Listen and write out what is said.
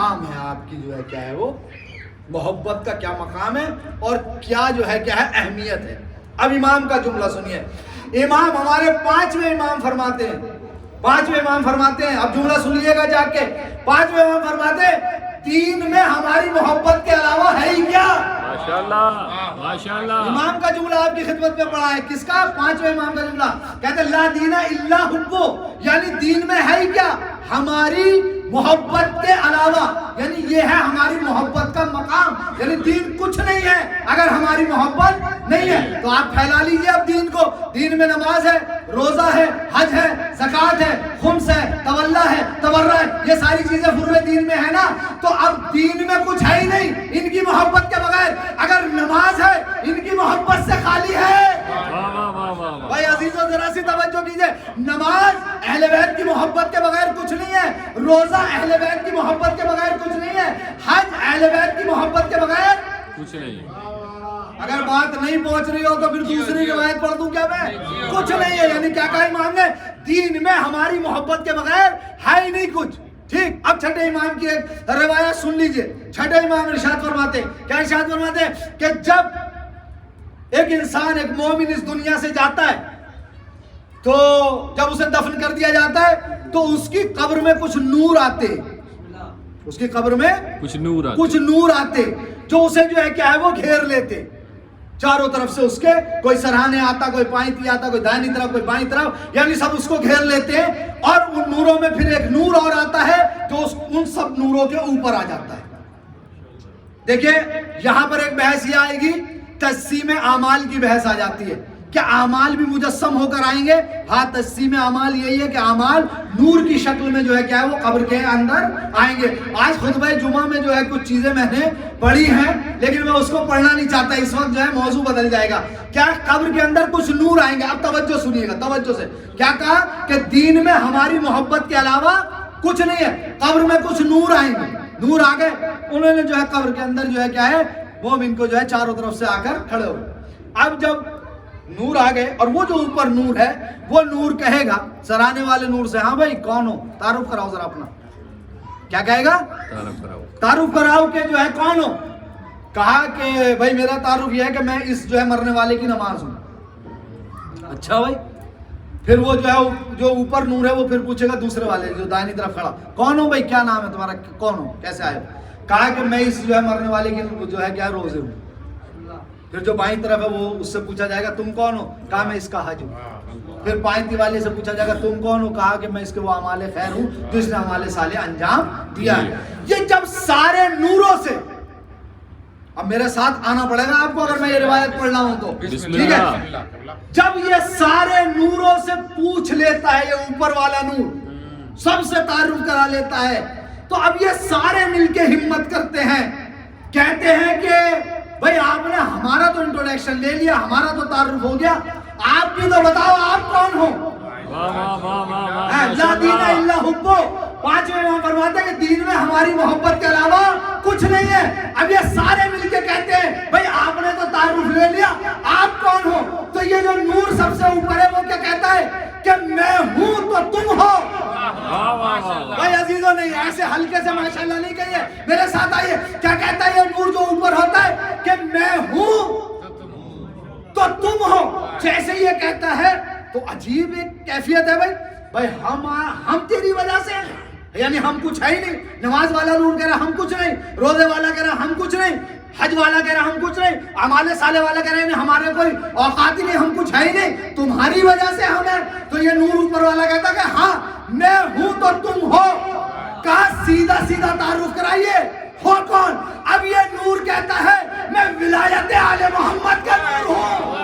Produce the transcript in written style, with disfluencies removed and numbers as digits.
مقام ہے آپ کی جو ہے کیا ہے وہ محبت کا کیا مقام ہے اور کیا جو ہے کیا ہے اہمیت ہے. اب امام کا جملہ سنیے. امام ہمارے پانچویں امام فرماتے ہیں, اب جملہ سنیے گا جا کے. پانچویں امام فرماتے ہیں دین میں ہماری محبت کے علاوہ ہے ہی کیا. ماشاءاللہ ماشاءاللہ. امام کا جملہ آپ کی خدمت میں پڑھا ہے. کس کا؟ پانچویں امام کا جملہ. کہتے ہیں لا دین الا حبو, یعنی دین میں ہے ہی کیا ہماری محبت کے علاوہ, یعنی یہ ہے ہماری محبت کا مقام. یعنی دین کچھ نہیں ہے اگر ہماری محبت نہیں ہے. تو آپ پھیلا لیجئے اب دین کو. دین میں نماز ہے, روزہ ہے, حج ہے, زکوٰۃ ہے, خمس ہے, تولا ہے, تبرع ہے, یہ ساری چیزیں پورے دین میں ہے نا. تو اب دین میں کچھ ہے ہی نہیں ان کی محبت کے بغیر. اگر نماز ہے ان کی محبت سے خالی ہے. بھائی عزیزو ذرا سی توجہ کیجئے. نماز اہل بیت کی محبت کے بغیر کچھ نہیں ہے, روزہ اہل بیت کی محبت کے بغیر کچھ نہیں ہے, حج اہل بیت کی محبت کے بغیر کچھ نہیں. اگر بات نہیں پہنچ رہی ہو تو پھر دوسری روایت پڑھ دوں کیا میں؟ کچھ نہیں ہے. یعنی کیا کہا امام نے؟ دین میں ہماری محبت کے بغیر ہے ہی نہیں کچھ. ٹھیک. اب چھٹے امام کی ایک روایت سن لیجئے. چھٹے امام ارشاد فرماتے, کیا ارشاد فرماتے کہ جب ایک انسان, ایک مومن اس دنیا سے جاتا ہے تو جب اسے دفن کر دیا جاتا ہے تو اس کی قبر میں کچھ نور آتے, اس کی قبر میں کچھ نور آتے جو اسے جو ہے کیا ہے وہ گھیر لیتے چاروں طرف سے. اس کے کوئی سرہانے آتا, کوئی پائیں آتا, کوئی دائنی طرف, کوئی بائیں طرف, یعنی سب اس کو گھیر لیتے ہیں. اور ان نوروں میں پھر ایک نور اور آتا ہے جو ان سب نوروں کے اوپر آ جاتا ہے. دیکھیں یہاں پر ایک بحث یہ آئے گی, تجسیم اعمال کی بحث آ جاتی ہے. کیا اعمال بھی مجسم ہو کر آئیں گے؟ ہاں, تجسیم اعمال یہی ہے کہ اعمال نور کی شکل میں جو ہے کیا ہے وہ قبر کے اندر آئیں گے. آج خطبہ جمعہ میں جو ہے کچھ چیزیں میں نے پڑھی ہیں لیکن میں اس کو پڑھنا نہیں چاہتا, اس وقت جو ہے موضوع بدل جائے گا. کیا قبر کے اندر کچھ نور آئیں گے؟ اب توجہ سنیے گا توجہ سے. کیا کہا کہ دین میں ہماری محبت کے علاوہ کچھ نہیں ہے, قبر میں کچھ نور آئیں گے. نور آ گئے, انہوں نے جو ہے قبر کے اندر جو ہے کیا ہے وہ ان کو جو ہے چاروں طرف سے آ کر کھڑے ہو. اب جب نور آ گئے اور وہ جو اوپر نور ہے وہ نور کہے گا سرانے والے نور سے, ہاں بھائی کون ہو, تعارف کراؤ ذرا اپنا. کیا کہے گا؟ تعارف کراؤ کہ جو ہے کون ہو. کہا کہ بھائی میرا تعارف یہ ہے کہ میں اس جو ہے مرنے والے کی نماز ہوں. اچھا بھائی. پھر وہ جو ہے جو اوپر نور ہے وہ پھر پوچھے گا دوسرے والے جو دائنی طرف کھڑا, کون ہو بھائی, کیا نام ہے تمہارا, کون ہو, کیسے آئے ہو. کہا کہ میں اس جو ہے مرنے والے کی جو ہے کیا روزے ہوں. پھر جو بائیں طرف ہے وہ اس سے پوچھا جائے گا تم کون ہو, کہا میں اس کا حج ہوں. پھر بائیں والے سے پوچھا جائے گا تم کون ہو, کہا کہ میں اس کے وہ اعمال خیر ہوں جو اس نے اعمال صالح انجام دیا ہے. یہ جب سارے نوروں سے, اب میرے ساتھ آنا پڑے گا آپ کو اگر میں یہ روایت پڑھنا ہوں تو ٹھیک ہے. جب یہ سارے نوروں سے پوچھ لیتا ہے, یہ اوپر والا نور سب سے تعارف کرا لیتا ہے, تو اب یہ سارے مل کے ہمت کرتے ہیں, کہتے ہیں کہ بھئی آپ نے ہمارا تو انٹروڈکشن لے لیا, ہمارا تو تعارف ہو گیا, آپ بھی تو بتاؤ آپ کون ہو. لا دین الا حبو. پانچویں امام فرماتے ہیں کہ دین میں ہماری محبت کے علاوہ کچھ نہیں ہے. اب یہ سارے مل کے کہتے ہیں بھئی آپ نے تو تعارف لے لیا, آپ کون ہو. تو یہ جو نور سب سے اوپر ہے وہ کیا کہتا ہے کہ میں ہوں تو تم ہو. بھائی عزیزوں نہیں ایسے ہلکے سے ماشاءاللہ نہیں کہیے, میرے ساتھ آئیے. کیا کہتا ہے یہ نور جو اوپر ہوتا ہے کہ میں ہوں تو تم ہو. جیسے یہ کہتا ہے تو عجیب ایک کیفیت ہے بھائی ہم تیری وجہ سے, یعنی ہم کچھ ہے ہی نہیں. نماز والا نور کہہ رہا ہم کچھ نہیں, روزے والا کہہ رہا ہم کچھ نہیں, حج والا کہہ رہا ہم کچھ نہیں, اعمال صالح والا کہہ رہے ہیں ہمارے کوئی اوقات ہی نہیں, ہم کچھ ہے ہی نہیں, تمہاری وجہ سے ہم ہیں. تو یہ نور اوپر والا کہتا کہ ہاں میں ہوں تو تم ہو. کہا سیدھا سیدھا تعارف کرائیے, ہو کون. اب یہ نور کہتا ہے میں ولایت آل محمد کا نور ہوں.